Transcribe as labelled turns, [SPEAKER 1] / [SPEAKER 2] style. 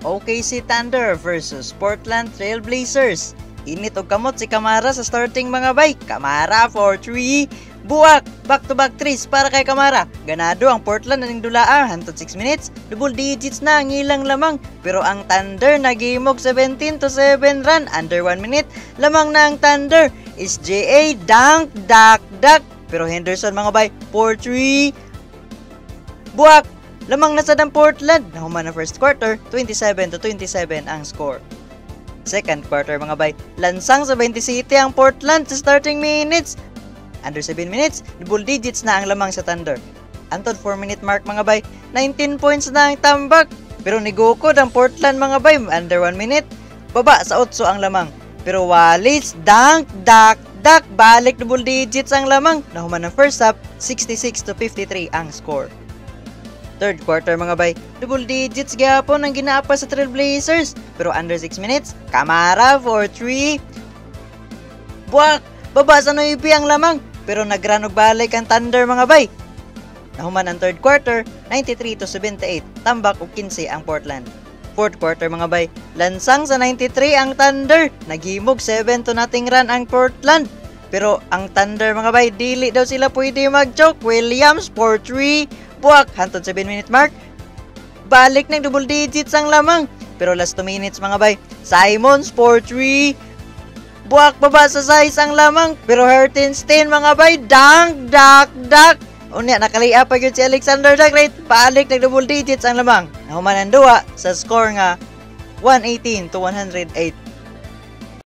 [SPEAKER 1] OKC Thunder versus Portland Trail Blazers. Init og kamot si Camara sa starting mga bay. Camara for 3. Buwak! Back-to-back threes para kay Camara. Ganado ang Portland naning dulaan. Hantod 6 minutes. Double digits na ang ilang lamang. Pero ang Thunder nagimog 17-7 run. Under 1 minute. Lamang na ang Thunder. SJA dunk, dak. Pero Henderson mga bay. 4-3. Buwak! Lamang na sa ng Portland. Nahuman na first quarter. 27-27 ang score. Second quarter mga bay. Lansang sa 20 City ang Portland sa starting minutes. Under 7 minutes, double digits na ang lamang sa Thunder. Antod 4-minute mark mga bay, 19 points na ang tambak. Pero nigukod ang Portland mga bay, under 1 minute, baba sa 8 ang lamang. Pero Wallace, dunk, dak, balik double digits ang lamang. Nahuman ng first half, 66-53 ang score. Third quarter mga bay, double digits gyapon ang ginaapa sa Trailblazers. Pero under 6 minutes, Camara for 3. Buwak! Baba sa 9 ang lamang. Pero nagrun og balik ang Thunder mga bay. Nahuman ang third quarter, 93-78. Tambak og 15 ang Portland. Fourth quarter mga bay, lansang sa 93 ang Thunder. Naghimog 7-0 run ang Portland. Pero ang Thunder mga bay, dili daw sila pwede mag-choke. Williams for 3. Buwak, hantod 7-minute mark. Balik ng double digits ang lamang. Pero last 2 minutes mga bay, Simons for 3. Buwak baba sa size ang lamang. Pero Hartenstein mga bay, dunk, dak. Unya, nakaliya pa yun si Alexander the Great. Paalik ng double digits ang lamang. Nahuman ang duwa sa score nga 118-108.